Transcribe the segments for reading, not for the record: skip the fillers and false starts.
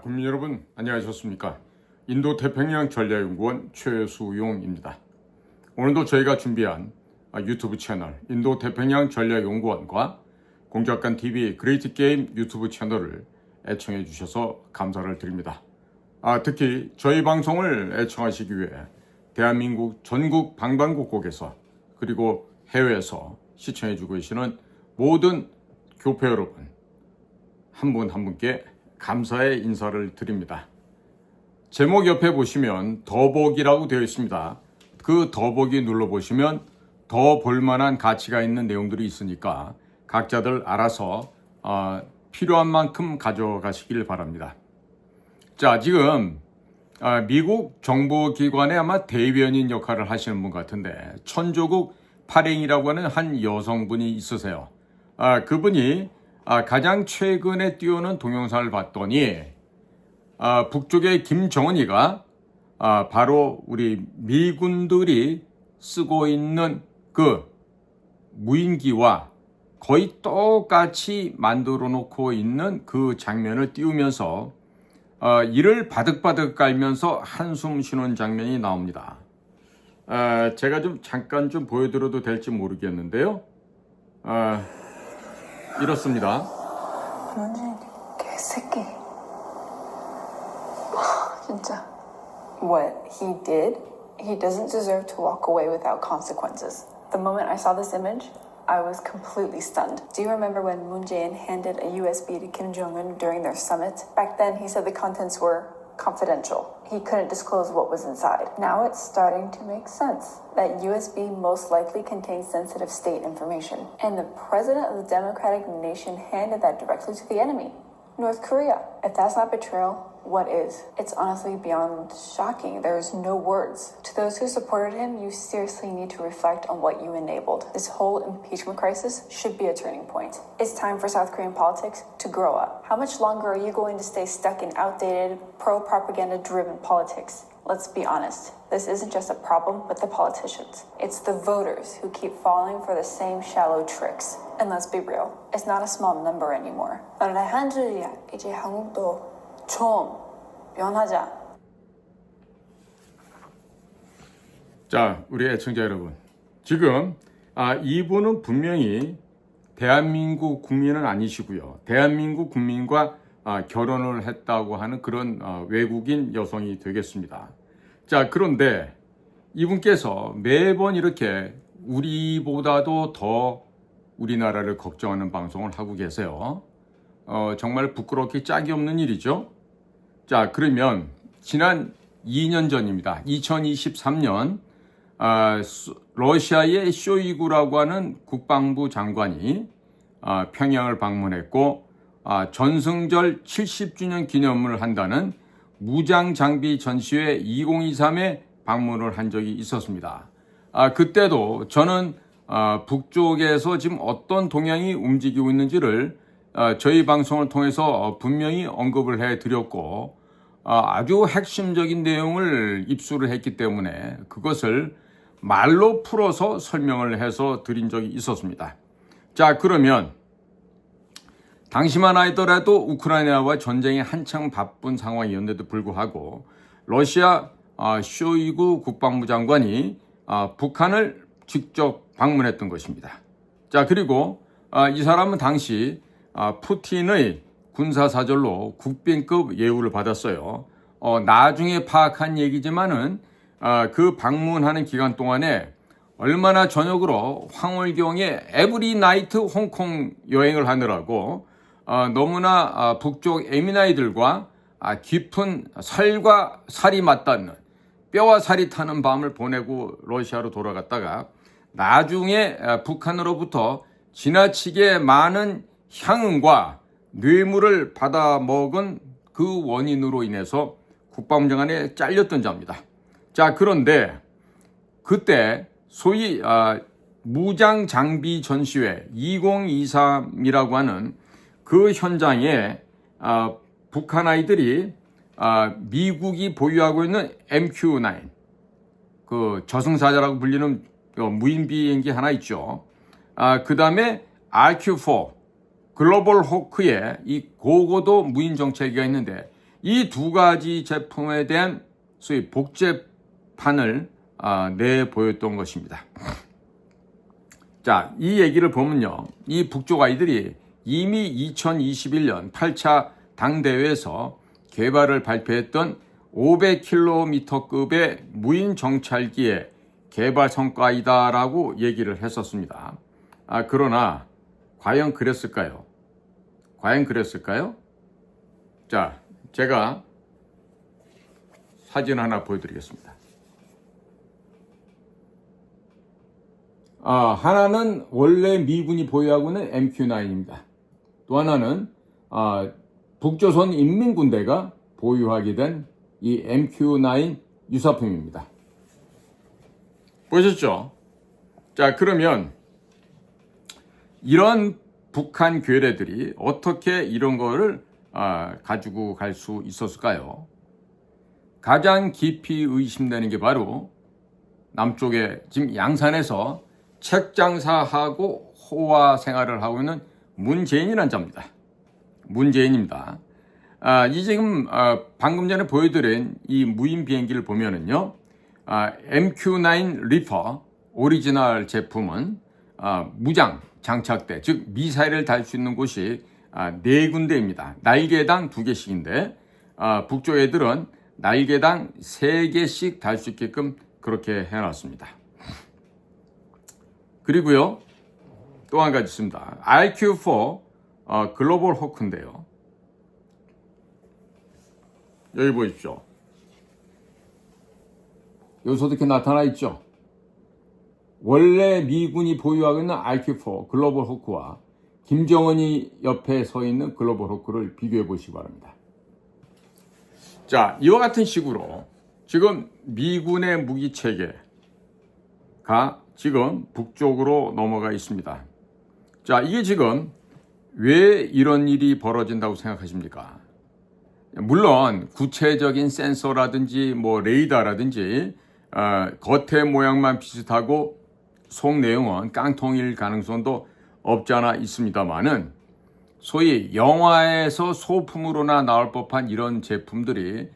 국민 여러분 안녕하셨습니까? 인도 태평양 전략연구원 최수용입니다. 오늘도 저희가 준비한 유튜브 채널 인도 태평양 전략연구원과 공작관 TV 그레이트 게임 유튜브 채널을 애청해 주셔서 감사를 드립니다. 특히 저희 방송을 애청하시기 위해 대한민국 전국 방방곡곡에서 그리고 해외에서 시청해 주고 계시는 모든 교포 여러분 한 분 한 분께 감사의 인사를 드립니다. 제목 옆에 보시면 더보기라고 되어 있습니다. 그 더보기 눌러보시면 더 볼만한 가치가 있는 내용들이 있으니까 각자들 알아서 필요한 만큼 가져가시길 바랍니다. 자, 지금 미국 정보기관의 아마 대변인 역할을 하시는 분 같은데 천조국 파랭이라고 하는 한 여성분이 있으세요. 그분이 가장 최근에 띄우는 동영상을 봤더니 북쪽의 김정은이가 바로 우리 미군들이 쓰고 있는 그 무인기와 거의 똑같이 만들어 놓고 있는 그 장면을 띄우면서 이를 바득바득 깔면서 한숨 쉬는 장면이 나옵니다. 제가 좀 잠깐 좀 보여드려도 될지 모르겠는데요. 이렇습니다. 문재인 개새끼. 진짜. What he did, he doesn't deserve to walk away without consequences. The moment I saw this image, I was completely stunned. Do you remember when Moon Jae-in handed a USB to Kim Jong-un during their summit? Back then, he said the contents were confidential. He couldn't disclose what was inside. Now it's starting to make sense. That USB most likely contains sensitive state information. And the president of the democratic nation handed that directly to the enemy, North Korea. If that's not betrayal, what is? It's honestly beyond shocking. There's no words. To those who supported him, you seriously need to reflect on what you enabled. This whole impeachment crisis should be a turning point. It's time for South Korean politics to grow up. How much longer are you going to stay stuck in outdated, pro-propaganda-driven politics? Let's be honest. This isn't just a problem with the politicians. It's the voters who keep falling for the same shallow tricks. And let's be real, it's not a small number anymore. 한줄이야. 이제 한국도 좀 변하자. 자, 우리 애청자 여러분, 지금 이분은 분명히 대한민국 국민은 아니시고요. 대한민국 국민과 결혼을 했다고 하는 그런 외국인 여성이 되겠습니다. 자, 그런데 이분께서 매번 이렇게 우리보다도 더 우리나라를 걱정하는 방송을 하고 계세요. 정말 부끄럽게 짝이 없는 일이죠. 자, 그러면 지난 2년 전입니다. 2023년 러시아의 쇼이구라고 하는 국방부 장관이 평양을 방문했고 전승절 70주년 기념을 한다는 무장장비 전시회 2023에 방문을 한 적이 있었습니다. 그때도 저는 북쪽에서 지금 어떤 동향이 움직이고 있는지를 저희 방송을 통해서 분명히 언급을 해드렸고 아주 핵심적인 내용을 입수를 했기 때문에 그것을 말로 풀어서 설명을 해서 드린 적이 있었습니다. 자, 그러면 당시만 하더라도 우크라이나와 전쟁이 한창 바쁜 상황이었는데도 불구하고 러시아 쇼이구 국방부 장관이 북한을 직접 방문했던 것입니다. 자, 그리고 이 사람은 당시 푸틴의 군사사절로 국빈급 예우를 받았어요. 나중에 파악한 얘기지만은 그 방문하는 기간 동안에 얼마나 저녁으로 황홀경에 에브리 나이트 홍콩 여행을 하느라고 너무나 북쪽 에미나이들과 깊은 살과 살이 맞닿는 뼈와 살이 타는 밤을 보내고 러시아로 돌아갔다가 나중에 북한으로부터 지나치게 많은 향응과 뇌물을 받아먹은 그 원인으로 인해서 국방부 장관에 잘렸던 자입니다. 자, 그런데 그때 소위 무장장비 전시회 2023이라고 하는 그 현장에 북한 아이들이 미국이 보유하고 있는 MQ-9 그 저승사자라고 불리는 무인 비행기 하나 있죠. 그 다음에 RQ-4 글로벌 호크의 이 고고도 무인 정찰기가 있는데 이 두 가지 제품에 대한 소위 복제판을 내보였던 것입니다. 자, 이 얘기를 보면요. 이 북쪽 아이들이 이미 2021년 8차 당대회에서 개발을 발표했던 500km급의 무인 정찰기의 개발 성과이다라고 얘기를 했었습니다. 그러나 과연 그랬을까요? 과연 그랬을까요? 자, 제가 사진 하나 보여드리겠습니다. 하나는 원래 미군이 보유하고 있는 MQ-9입니다. 또 하나는 북조선 인민군대가 보유하게 된 이 MQ-9 유사품입니다. 보셨죠? 자, 그러면 이런 북한 괴뢰들이 어떻게 이런 거를 가지고 갈 수 있었을까요? 가장 깊이 의심되는 게 바로 남쪽에 지금 양산에서 책장사하고 호화 생활을 하고 있는 문재인이라는 자입니다. 문재인입니다. 이 지금 방금 전에 보여드린 이 무인 비행기를 보면은요, MQ-9 리퍼 오리지널 제품은 무장 장착대, 즉 미사일을 달 수 있는 곳이 4군데입니다. 날개당 2개씩인데 북쪽 애들은 날개당 3개씩 달 수 있게끔 그렇게 해놨습니다. 그리고요, 또 한 가지 있습니다. RQ-4 글로벌 호크인데요. 여기 보십시오. 여기서도 이렇게 나타나 있죠. 원래 미군이 보유하고 있는 RQ-4 글로벌 호크와 김정은이 옆에 서 있는 글로벌 호크를 비교해 보시기 바랍니다. 자, 이와 같은 식으로 지금 미군의 무기 체계가 지금 북쪽으로 넘어가 있습니다. 자, 이게 지금 왜 이런 일이 벌어진다고 생각하십니까? 물론 구체적인 센서라든지 레이더라든지 겉의 모양만 비슷하고 속 내용은 깡통일 가능성도 없지 않아 있습니다만은 소위 영화에서 소품으로나 나올 법한 이런 제품들이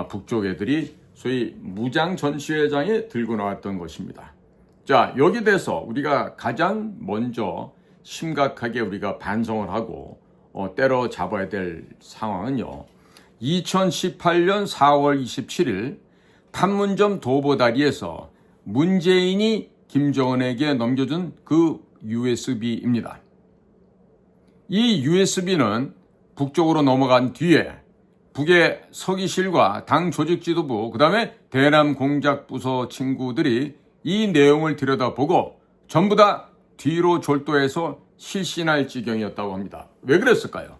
북쪽 애들이 소위 무장 전시회장에 들고 나왔던 것입니다. 자, 여기에 대해서 우리가 가장 먼저 심각하게 우리가 반성을 하고 때려잡아야 될 상황은요, 2018년 4월 27일 판문점 도보다리에서 문재인이 김정은에게 넘겨준 그 USB입니다. 이 USB는 북쪽으로 넘어간 뒤에 북의 서기실과 당 조직 지도부, 그 다음에 대남 공작부서 친구들이 이 내용을 들여다보고 전부 다 뒤로 졸도해서 실신할 지경이었다고 합니다. 왜 그랬을까요?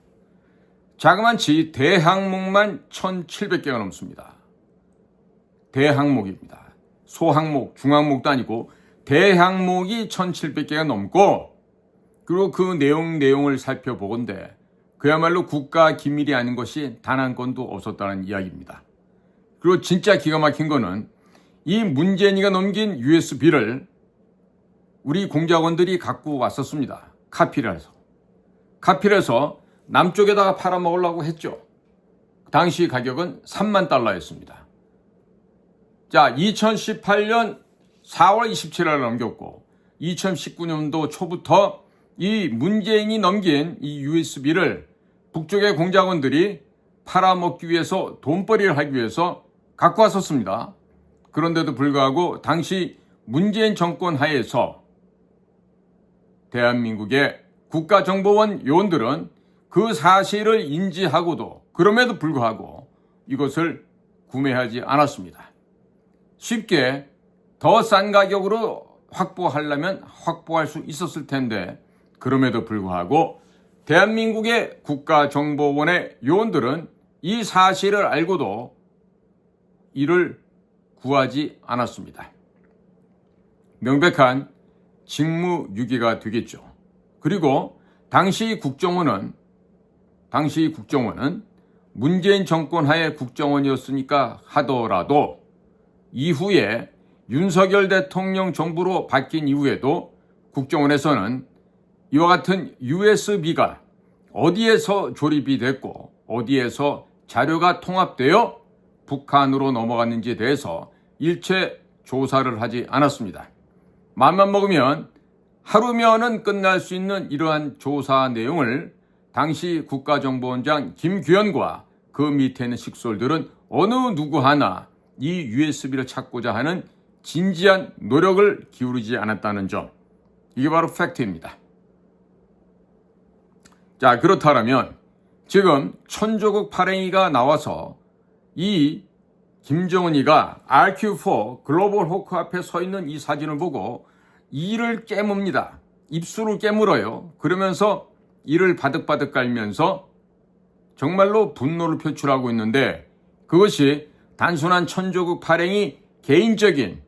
자그만치 대항목만 1,700개가 넘습니다. 대항목입니다. 소항목, 중항목도 아니고 대항목이 1,700개가 넘고, 그리고 그 내용을 살펴보건대 그야말로 국가 기밀이 아닌 것이 단 한 건도 없었다는 이야기입니다. 그리고 진짜 기가 막힌 거는 이 문재인이가 넘긴 USB를 우리 공작원들이 갖고 왔었습니다. 카피를 해서 남쪽에다가 팔아먹으려고 했죠. 당시 가격은 3만 달러였습니다. 자, 2018년 4월 27일 넘겼고 2019년도 초부터 이 문재인이 넘긴 이 USB를 북쪽의 공작원들이 팔아먹기 위해서 돈벌이를 하기 위해서 갖고 왔었습니다. 그런데도 불구하고 당시 문재인 정권 하에서 대한민국의 국가정보원 요원들은 그 사실을 인지하고도 그럼에도 불구하고 이것을 구매하지 않았습니다. 쉽게 더 싼 가격으로 확보하려면 확보할 수 있었을 텐데 그럼에도 불구하고 대한민국의 국가정보원의 요원들은 이 사실을 알고도 이를 구하지 않았습니다. 명백한 직무유기가 되겠죠. 그리고 당시 국정원은 문재인 정권 하에 국정원이었으니까 하더라도 이후에 윤석열 대통령 정부로 바뀐 이후에도 국정원에서는 이와 같은 USB가 어디에서 조립이 됐고 어디에서 자료가 통합되어 북한으로 넘어갔는지에 대해서 일체 조사를 하지 않았습니다. 맘만 먹으면 하루면은 끝날 수 있는 이러한 조사 내용을 당시 국가정보원장 김규현과 그 밑에 있는 식솔들은 어느 누구 하나 이 USB를 찾고자 하는 진지한 노력을 기울이지 않았다는 점, 이게 바로 팩트입니다. 자, 그렇다면 지금 천조국 발행이가 나와서 이 김정은이가 RQ4 글로벌 호크 앞에 서 있는 이 사진을 보고 이를 깨뭅니다. 입술을 깨물어요. 그러면서 이를 바득바득 깔면서 정말로 분노를 표출하고 있는데, 그것이 단순한 천조국 발행이 개인적인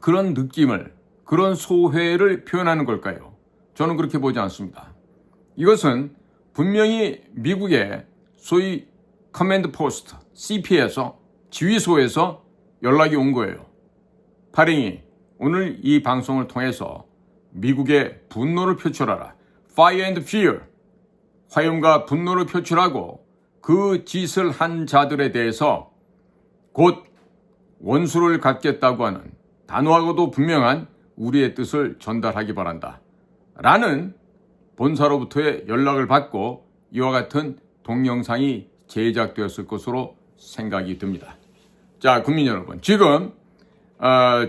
그런 느낌을, 그런 소회를 표현하는 걸까요? 저는 그렇게 보지 않습니다. 이것은 분명히 미국의 소위 커맨드 포스트, CP에서, 지휘소에서 연락이 온 거예요. 발행이 오늘 이 방송을 통해서 미국의 분노를 표출하라. Fire and Fear. 화염과 분노를 표출하고 그 짓을 한 자들에 대해서 곧 원수를 갚겠다고 하는 단호하고도 분명한 우리의 뜻을 전달하기 바란다. 라는 본사로부터의 연락을 받고 이와 같은 동영상이 제작되었을 것으로 생각이 듭니다. 자, 국민 여러분, 지금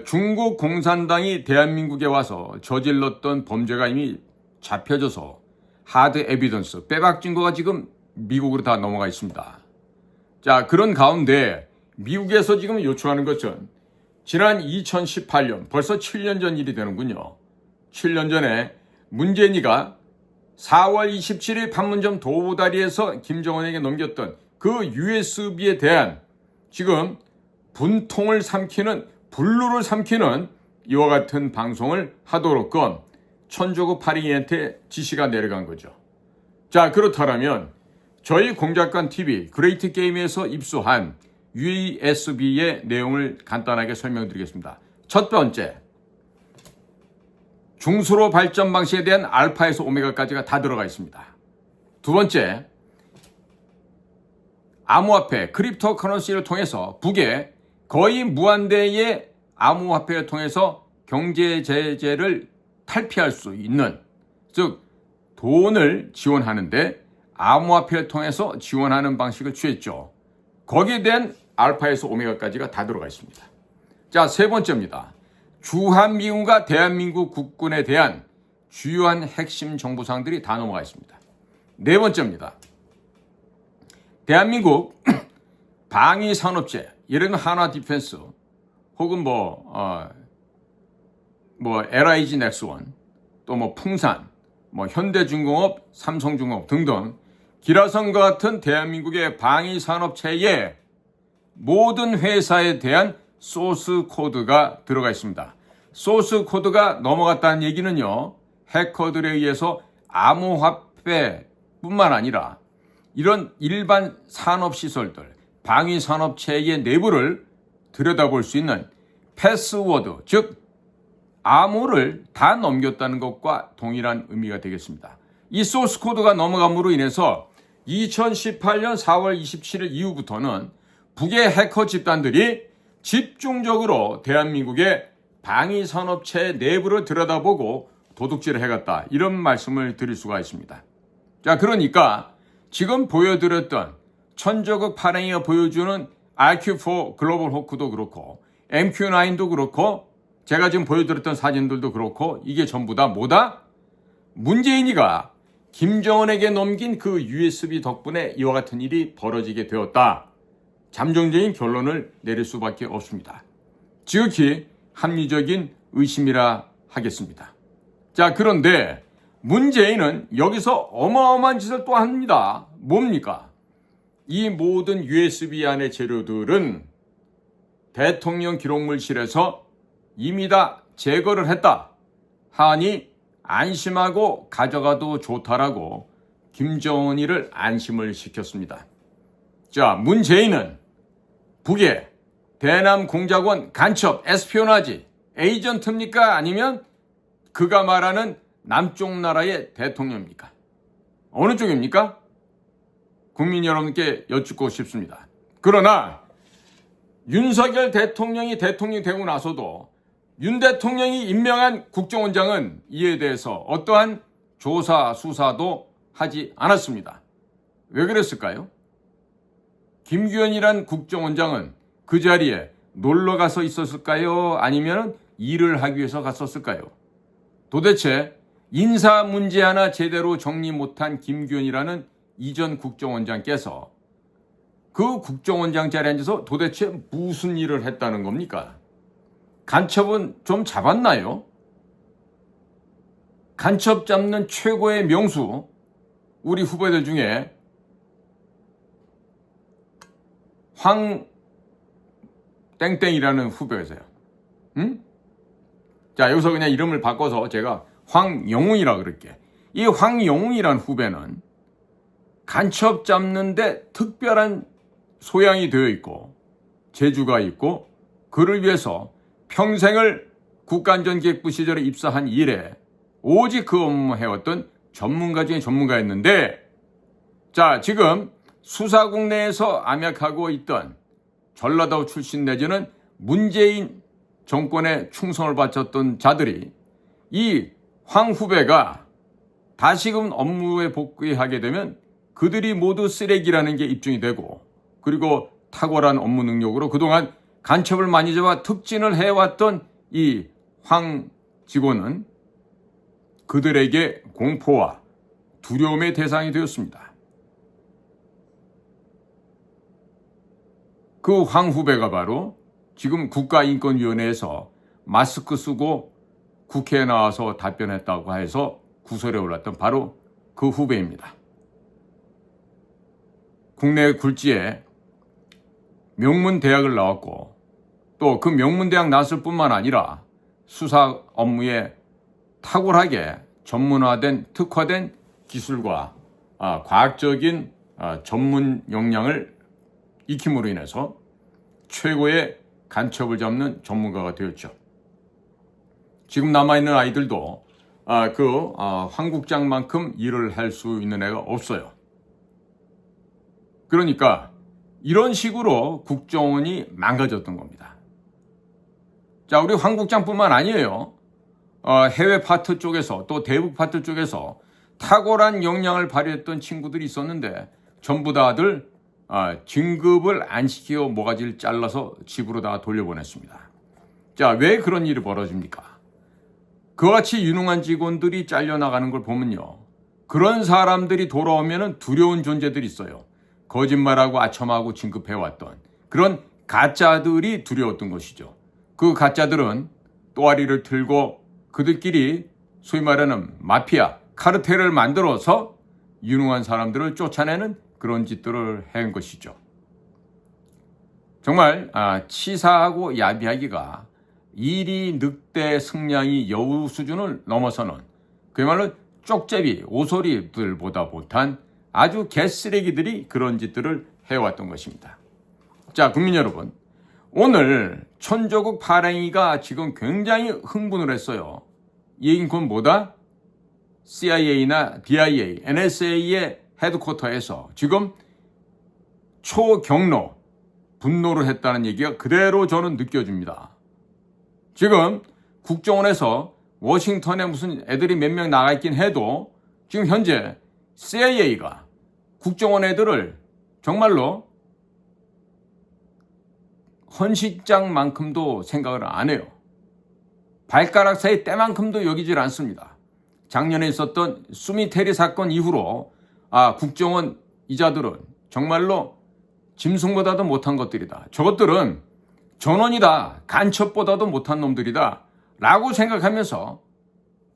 중국 공산당이 대한민국에 와서 저질렀던 범죄가 이미 잡혀져서 하드 에비던스, 빼박 증거가 지금 미국으로 다 넘어가 있습니다. 자, 그런 가운데 미국에서 지금 요청하는 것은 지난 2018년, 벌써 7년 전 일이 되는군요. 7년 전에 문재인이가 4월 27일 판문점 도보다리에서 김정은에게 넘겼던 그 USB에 대한 지금 분통을 삼키는, 분루를 삼키는 이와 같은 방송을 하도록끔 천조국 발행이한테 지시가 내려간 거죠. 자, 그렇다면 저희 공작관 TV 그레이트 게임에서 입수한 USB의 내용을 간단하게 설명드리겠습니다. 첫 번째, 중수로 발전 방식에 대한 알파에서 오메가까지가 다 들어가 있습니다. 두 번째, 암호화폐, 크립토 커런시를 통해서 북에 거의 무한대의 암호화폐를 통해서 경제 제재를 탈피할 수 있는, 즉 돈을 지원하는데 암호화폐를 통해서 지원하는 방식을 취했죠. 거기에 대한 알파에서 오메가까지가 다 들어가 있습니다. 자, 세 번째입니다. 주한미군과 대한민국 국군에 대한 주요한 핵심 정보사항들이 다 넘어가 있습니다. 네 번째입니다. 대한민국 방위산업체, 예를 들면 한화 디펜스 혹은 LIG 넥스원, 또 풍산, 현대중공업, 삼성중공업 등등 기라성과 같은 대한민국의 방위산업체의 모든 회사에 대한 소스 코드가 들어가 있습니다. 소스 코드가 넘어갔다는 얘기는요, 해커들에 의해서 암호화폐뿐만 아니라 이런 일반 산업시설들, 방위산업체의 내부를 들여다볼 수 있는 패스워드, 즉 암호를 다 넘겼다는 것과 동일한 의미가 되겠습니다. 이 소스 코드가 넘어감으로 인해서 2018년 4월 27일 이후부터는 북의 해커 집단들이 집중적으로 대한민국의 방위산업체 내부를 들여다보고 도둑질을 해갔다, 이런 말씀을 드릴 수가 있습니다. 자, 그러니까 지금 보여드렸던 천조국 발행이가 보여주는 RQ4 글로벌 호크도 그렇고 MQ9도 그렇고 제가 지금 보여드렸던 사진들도 그렇고 이게 전부 다 뭐다? 문재인이가 김정은에게 넘긴 그 USB 덕분에 이와 같은 일이 벌어지게 되었다. 잠정적인 결론을 내릴 수밖에 없습니다. 지극히 합리적인 의심이라 하겠습니다. 자, 그런데 문재인은 여기서 어마어마한 짓을 또 합니다. 뭡니까? 이 모든 USB 안의 재료들은 대통령 기록물실에서 이미 다 제거를 했다 하니 안심하고 가져가도 좋다라고 김정은이를 안심을 시켰습니다. 자, 문재인은 북의 대남 공작원 간첩, 에스피오나지, 에이전트입니까? 아니면 그가 말하는 남쪽 나라의 대통령입니까? 어느 쪽입니까? 국민 여러분께 여쭙고 싶습니다. 그러나 윤석열 대통령이 대통령이 되고 나서도 윤 대통령이 임명한 국정원장은 이에 대해서 어떠한 조사, 수사도 하지 않았습니다. 왜 그랬을까요? 김규현이란 국정원장은 그 자리에 놀러 가서 있었을까요? 아니면 일을 하기 위해서 갔었을까요? 도대체 인사 문제 하나 제대로 정리 못한 김규현이라는 이전 국정원장께서 그 국정원장 자리에 앉아서 도대체 무슨 일을 했다는 겁니까? 간첩은 좀 잡았나요? 간첩 잡는 최고의 명수, 우리 후배들 중에 황 땡땡이라는 후배가 있어요. 자, 여기서 그냥 이름을 바꿔서 제가 황영웅이라고 그럴게. 이 황영웅이라는 후배는 간첩 잡는데 특별한 소양이 되어 있고 재주가 있고 그를 위해서 평생을 국가안전기획부 시절에 입사한 이래 오직 그 업무 해왔던 전문가 중에 전문가였는데, 자, 지금 수사국 내에서 암약하고 있던 전라도 출신 내지는 문재인 정권에 충성을 바쳤던 자들이 이 황 후배가 다시금 업무에 복귀하게 되면 그들이 모두 쓰레기라는 게 입증이 되고, 그리고 탁월한 업무 능력으로 그동안 간첩을 많이 잡아 특진을 해왔던 이 황 직원은 그들에게 공포와 두려움의 대상이 되었습니다. 그 황 후배가 바로 지금 국가인권위원회에서 마스크 쓰고 국회에 나와서 답변했다고 해서 구설에 올랐던 바로 그 후배입니다. 국내 굴지에 명문대학을 나왔고 또 그 명문대학 나왔을 뿐만 아니라 수사 업무에 탁월하게 전문화된 특화된 기술과 과학적인 전문 역량을 익힘으로 인해서 최고의 간첩을 잡는 전문가가 되었죠. 지금 남아있는 아이들도 황 국장만큼 일을 할 수 있는 애가 없어요. 그러니까 이런 식으로 국정원이 망가졌던 겁니다. 자, 우리 황 국장뿐만 아니에요. 해외 파트 쪽에서 또 대북 파트 쪽에서 탁월한 역량을 발휘했던 친구들이 있었는데 전부 다들 진급을 안 시키고 모가지를 잘라서 집으로 다 돌려보냈습니다. 자, 왜 그런 일이 벌어집니까? 그와 같이 유능한 직원들이 잘려나가는 걸 보면요, 그런 사람들이 돌아오면 두려운 존재들이 있어요. 거짓말하고 아첨하고 진급해왔던 그런 가짜들이 두려웠던 것이죠. 그 가짜들은 또아리를 틀고 그들끼리 소위 말하는 마피아, 카르텔을 만들어서 유능한 사람들을 쫓아내는 그런 짓들을 한 것이죠. 정말 치사하고 야비하기가 일이 늑대 승량이 여우 수준을 넘어서는 그야말로 쪽제비, 오소리들보다 못한 아주 개쓰레기들이 그런 짓들을 해왔던 것입니다. 자, 국민 여러분, 오늘 천조국 파랭이가 지금 굉장히 흥분을 했어요. 이 얘기는 그건 뭐다? CIA나 DIA, NSA의 헤드쿼터에서 지금 초경로 분노를 했다는 얘기가 그대로 저는 느껴집니다. 지금 국정원에서 워싱턴에 무슨 애들이 몇 명 나가 있긴 해도 지금 현재 CIA가 국정원 애들을 정말로 헌신장만큼도 생각을 안 해요. 발가락 사이 때만큼도 여기질 않습니다. 작년에 있었던 수미테리 사건 이후로 국정원 이자들은 정말로 짐승보다도 못한 것들이다. 저것들은 전원이다. 간첩보다도 못한 놈들이다. 라고 생각하면서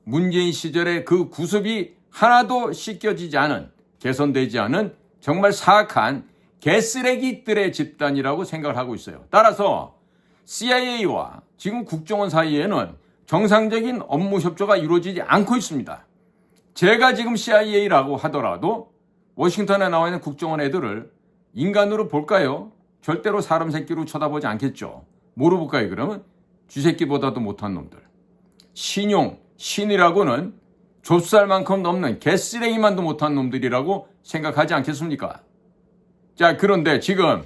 문재인 시절에 그 구습이 하나도 씻겨지지 않은, 개선되지 않은 정말 사악한 개쓰레기들의 집단이라고 생각을 하고 있어요. 따라서 CIA와 지금 국정원 사이에는 정상적인 업무 협조가 이루어지지 않고 있습니다. 제가 지금 CIA라고 하더라도 워싱턴에 나와 있는 국정원 애들을 인간으로 볼까요? 절대로 사람 새끼로 쳐다보지 않겠죠. 뭐로 볼까요? 그러면 쥐새끼보다도 못한 놈들. 신용, 신이라고는 좁쌀만큼 넘는 개쓰레기만도 못한 놈들이라고 생각하지 않겠습니까? 자, 그런데 지금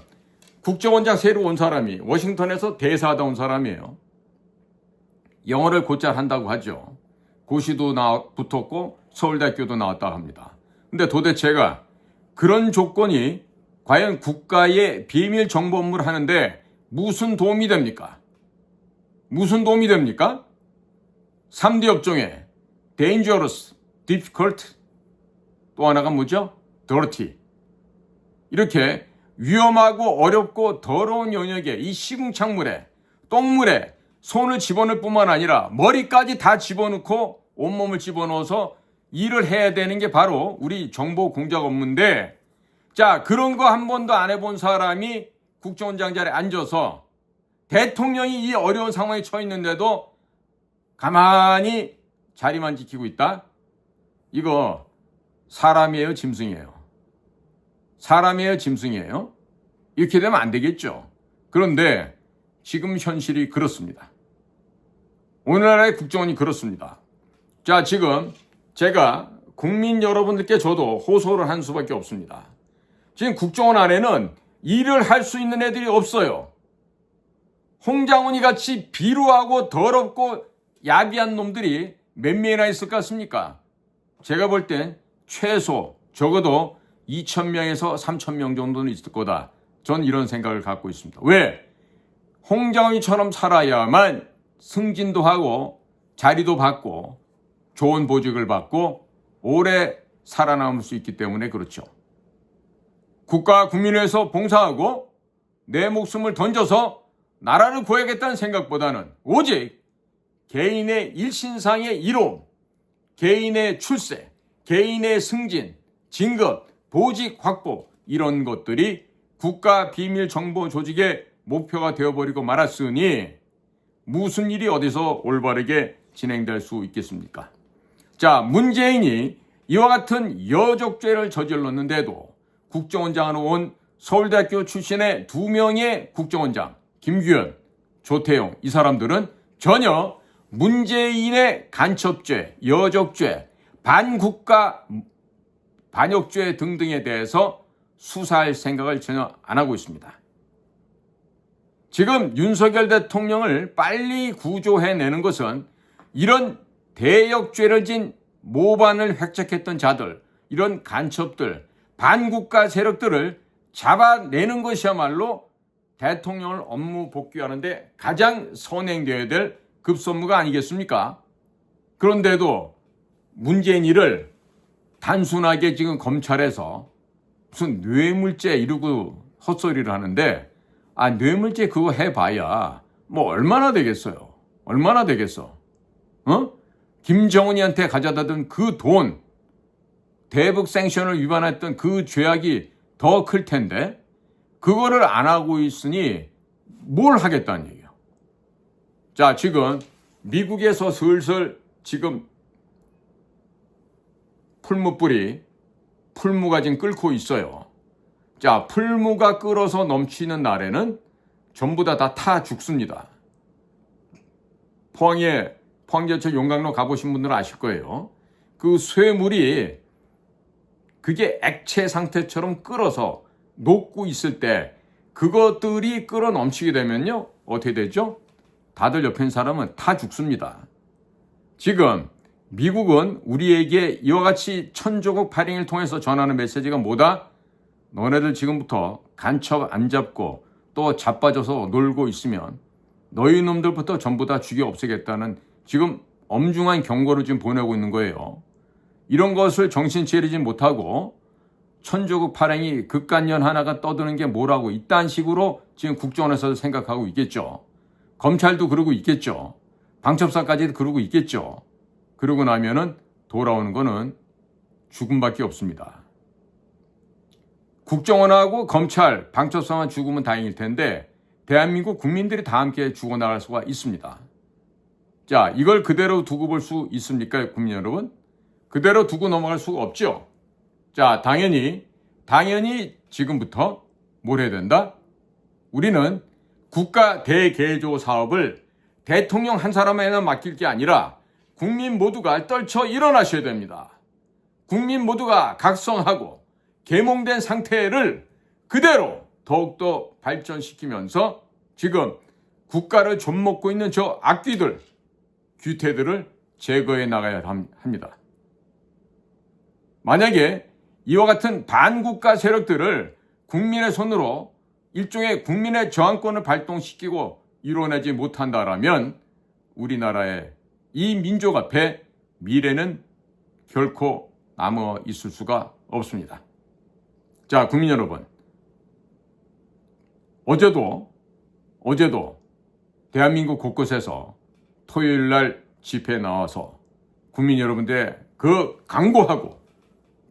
국정원장 새로 온 사람이 워싱턴에서 대사하다 온 사람이에요. 영어를 곧잘 한다고 하죠. 고시도 붙었고 서울대학교도 나왔다고 합니다. 근데 도대체가 그런 조건이 과연 국가의 비밀 정보 업무를 하는데 무슨 도움이 됩니까? 무슨 도움이 됩니까? 3D 업종에 dangerous, difficult, 또 하나가 뭐죠? dirty. 이렇게 위험하고 어렵고 더러운 영역에 이 시궁창물에 똥물에 손을 집어넣을 뿐만 아니라 머리까지 다 집어넣고 온몸을 집어넣어서 일을 해야 되는 게 바로 우리 정보 공작 업무인데, 자, 그런 거 한 번도 안 해본 사람이 국정원장 자리에 앉아서 대통령이 이 어려운 상황에 처해 있는데도 가만히 자리만 지키고 있다? 이거 사람이에요, 짐승이에요? 사람이에요, 짐승이에요? 이렇게 되면 안 되겠죠. 그런데 지금 현실이 그렇습니다. 오늘날의 국정원이 그렇습니다. 자, 지금 제가 국민 여러분들께 저도 호소를 한 수밖에 없습니다. 지금 국정원 안에는 일을 할 수 있는 애들이 없어요. 홍장훈이 같이 비루하고 더럽고 야비한 놈들이 몇 명이나 있을 것 같습니까? 제가 볼 땐 최소 적어도 2,000명에서 3,000명 정도는 있을 거다. 전 이런 생각을 갖고 있습니다. 왜? 홍장훈이처럼 살아야만 승진도 하고 자리도 받고 좋은 보직을 받고 오래 살아남을 수 있기 때문에 그렇죠. 국가와 국민을 위해서 봉사하고 내 목숨을 던져서 나라를 구해야겠다는 생각보다는 오직 개인의 일신상의 이로움, 개인의 출세, 개인의 승진, 진급, 보직 확보, 이런 것들이 국가 비밀 정보 조직의 목표가 되어버리고 말았으니 무슨 일이 어디서 올바르게 진행될 수 있겠습니까? 자, 문재인이 이와 같은 여적죄를 저질렀는데도 국정원장으로 온 서울대학교 출신의 2명의 국정원장, 김규현, 조태용, 이 사람들은 전혀 문재인의 간첩죄, 여적죄, 반국가 반역죄 등등에 대해서 수사할 생각을 전혀 안 하고 있습니다. 지금 윤석열 대통령을 빨리 구조해내는 것은 이런 대역죄를 진 모반을 획책했던 자들, 이런 간첩들, 반국가 세력들을 잡아내는 것이야말로 대통령을 업무 복귀하는데 가장 선행되어야 될 급선무가 아니겠습니까? 그런데도 문재인 일을 단순하게 지금 검찰에서 무슨 뇌물죄 이러고 헛소리를 하는데, 뇌물죄 그거 해봐야 뭐 얼마나 되겠어요? 얼마나 되겠어? 김정은이한테 가져다 둔 그 돈, 대북 생션을 위반했던 그 죄악이 더 클 텐데 그거를 안 하고 있으니 뭘 하겠다는 얘기예요. 자, 지금 미국에서 슬슬 지금 풀무가 지금 끓고 있어요. 자, 풀무가 끓어서 넘치는 날에는 전부 다 타 죽습니다. 포항제철 용강로 가보신 분들은 아실 거예요. 그 쇠물이 그게 액체 상태처럼 끓어서 녹고 있을 때 그것들이 끓어 넘치게 되면요, 어떻게 되죠? 다들 옆에 있는 사람은 다 죽습니다. 지금 미국은 우리에게 이와 같이 천조국 발행을 통해서 전하는 메시지가 뭐다? 너네들 지금부터 간첩 안 잡고 또 자빠져서 놀고 있으면 너희 놈들부터 전부 다 죽여 없애겠다는 지금 엄중한 경고를 지금 보내고 있는 거예요. 이런 것을 정신 차리지 못하고 천조국 발행이 극간년 하나가 떠드는 게 뭐라고 이딴 식으로 지금 국정원에서도 생각하고 있겠죠. 검찰도 그러고 있겠죠. 방첩사까지도 그러고 있겠죠. 그러고 나면은 돌아오는 거는 죽음밖에 없습니다. 국정원하고 검찰, 방첩사만 죽으면 다행일 텐데 대한민국 국민들이 다 함께 죽어나갈 수가 있습니다. 자, 이걸 그대로 두고 볼 수 있습니까, 국민 여러분? 그대로 두고 넘어갈 수가 없죠. 자, 당연히 지금부터 뭘 해야 된다? 우리는 국가 대개조 사업을 대통령 한 사람에게만 맡길 게 아니라 국민 모두가 떨쳐 일어나셔야 됩니다. 국민 모두가 각성하고 계몽된 상태를 그대로 더욱더 발전시키면서 지금 국가를 좀먹고 있는 저 악귀들, 귀태들을 제거해 나가야 합니다. 만약에 이와 같은 반국가 세력들을 국민의 손으로 일종의 국민의 저항권을 발동시키고 이뤄내지 못한다라면 우리나라의 이 민족 앞에 미래는 결코 남아 있을 수가 없습니다. 자, 국민 여러분, 어제도 대한민국 곳곳에서 토요일 날 집회에 나와서 국민 여러분들의 그 강고하고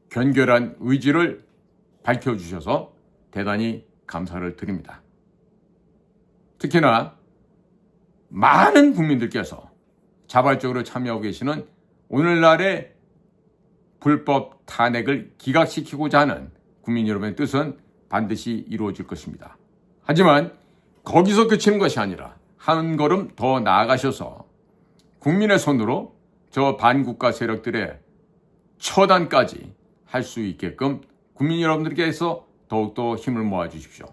견결한 의지를 밝혀주셔서 대단히 감사를 드립니다. 특히나 많은 국민들께서 자발적으로 참여하고 계시는 오늘날의 불법 탄핵을 기각시키고자 하는 국민 여러분의 뜻은 반드시 이루어질 것입니다. 하지만 거기서 그치는 것이 아니라 한 걸음 더 나아가셔서 국민의 손으로 저 반국가 세력들의 처단까지 할 수 있게끔 국민 여러분들께서 더욱더 힘을 모아 주십시오.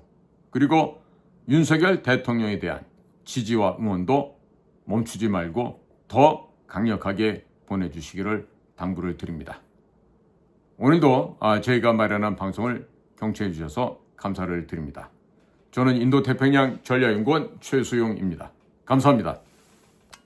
그리고 윤석열 대통령에 대한 지지와 응원도 멈추지 말고 더 강력하게 보내주시기를 당부를 드립니다. 오늘도 저희가 마련한 방송을 경청해 주셔서 감사를 드립니다. 저는 인도태평양 전략연구원 최수용입니다. 감사합니다.